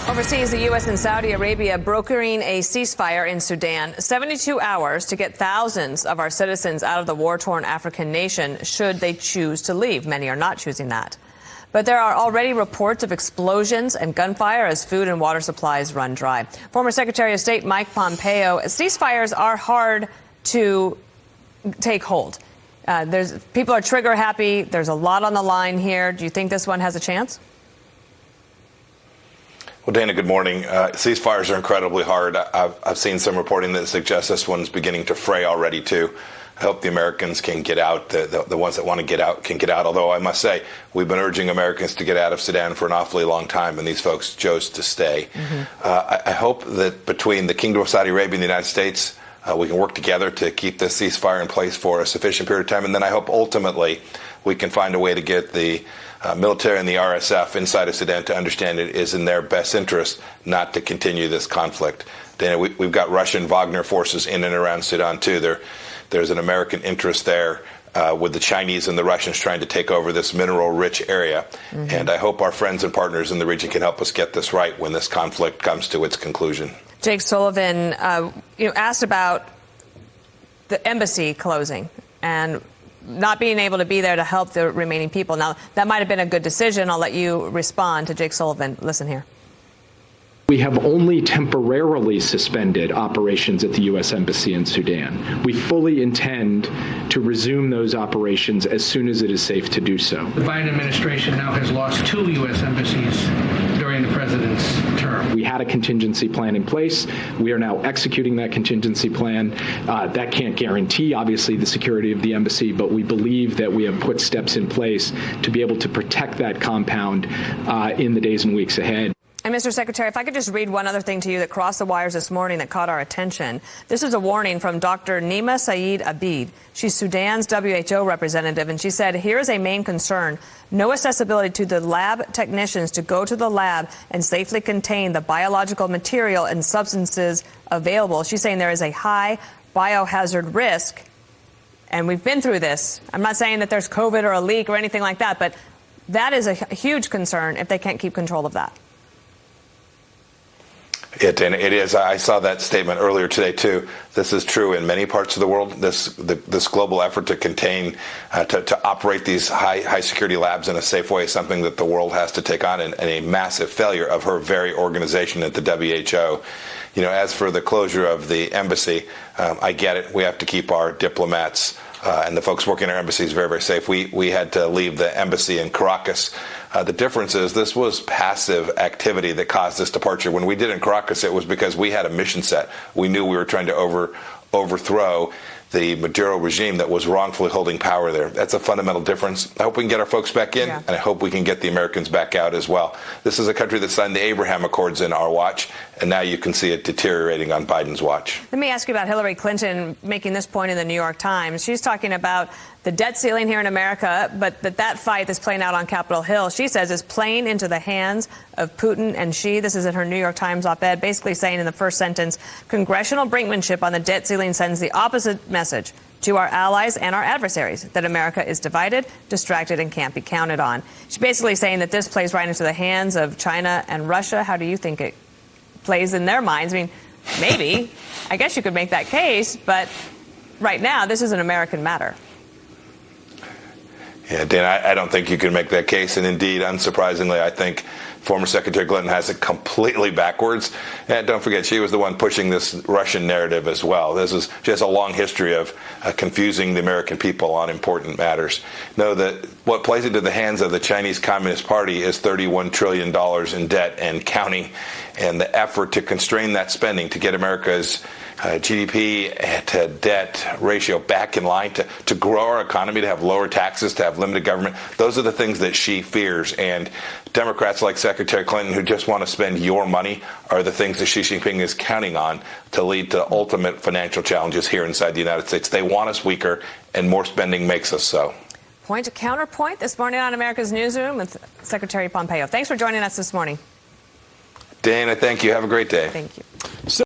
Overseas, the U.S. and Saudi Arabia brokering a ceasefire in Sudan. 72 hours to get thousands of our citizens out of the war-torn African nation should they choose to leave. Many are not choosing that. But there are already reports of explosions and gunfire as food and water supplies run dry. Former Secretary of State Mike Pompeo, ceasefires are hard to take hold. People are trigger happy. There's a lot on the line here. Do you think this one has a chance? Well, Dana, good morning. Ceasefires are incredibly hard. I've seen some reporting that suggests this one's beginning to fray already, too. I hope the Americans can get out. The ones that want to get out can get out. Although I must say, we've been urging Americans to get out of Sudan for an awfully long time, and these folks chose to stay. I hope that between the Kingdom of Saudi Arabia and the United States, we can work together to keep this ceasefire in place for a sufficient period of time. And then I hope ultimately we can find a way to get the military and the RSF inside of Sudan to understand it is in their best interest not to continue this conflict. Dana, we've got Russian Wagner forces in and around Sudan, too. There's an American interest there with the Chinese and the Russians trying to take over this mineral-rich area. And I hope our friends and partners in the region can help us get this right when this conflict comes to its conclusion. Jake Sullivan, asked about the embassy closing and not being able to be there to help the remaining people. Now, that might have been a good decision. I'll let you respond to Jake Sullivan. Listen here. We have only temporarily suspended operations at the U.S. Embassy in Sudan. We fully intend to resume those operations as soon as it is safe to do so. The Biden administration now has lost 2 U.S. embassies during the president's term. We had a contingency plan in place. We are now executing that contingency plan. That can't guarantee, obviously, the security of the embassy, but we believe that we have put steps in place to be able to protect that compound in the days and weeks ahead. And Mr. Secretary, if I could just read one other thing to you that crossed the wires this morning that caught our attention. This is a warning from Dr. Nima Saeed Abid. She's Sudan's WHO representative, and she said, here is a main concern. No accessibility to the lab technicians to go to the lab and safely contain the biological material and substances available. She's saying there is a high biohazard risk, and we've been through this. I'm not saying that there's COVID or a leak or anything like that, but that is a huge concern if they can't keep control of that. It is. I saw that statement earlier today, too. This is true in many parts of the world. This global effort to contain, to operate these high security labs in a safe way is something that the world has to take on, and a massive failure of her very organization at the WHO. As for the closure of the embassy, I get it. We have to keep our diplomats and the folks working in our embassies very, very safe. We had to leave the embassy in Caracas. The difference is this was passive activity that caused this departure. When we did in Caracas, it was because we had a mission set. We knew we were trying to overthrow the Maduro regime that was wrongfully holding power there. That's a fundamental difference. I hope we can get our folks back in, and I hope we can get the Americans back out as well. This is a country that signed the Abraham Accords in our watch, and now you can see it deteriorating on Biden's watch. Let me ask you about Hillary Clinton making this point in the New York Times. She's talking about the debt ceiling here in America, but that fight that's playing out on Capitol Hill, she says, is playing into the hands of Putin and Xi. This is in her New York Times op-ed, basically saying in the first sentence, congressional brinkmanship on the debt ceiling sends the opposite message to our allies and our adversaries, that America is divided, distracted, and can't be counted on. She's basically saying that this plays right into the hands of China and Russia. How do you think it plays in their minds? I mean, maybe. I guess you could make that case, but right now, this is an American matter. Yeah, Dan, I don't think you can make that case. And indeed, unsurprisingly, I think former Secretary Clinton has it completely backwards. And don't forget, she was the one pushing this Russian narrative as well. She has a long history of confusing the American people on important matters. Know that what plays into the hands of the Chinese Communist Party is $31 trillion in debt and counting. And the effort to constrain that spending to get America's GDP to debt ratio back in line, to grow our economy, to have lower taxes, to have limited government. Those are the things that she fears. And Democrats like Secretary Clinton, who just want to spend your money, are the things that Xi Jinping is counting on to lead to ultimate financial challenges here inside the United States. They want us weaker, and more spending makes us so. Point to counterpoint this morning on America's Newsroom with Secretary Pompeo. Thanks for joining us this morning. Dana, thank you. Have a great day. Thank you.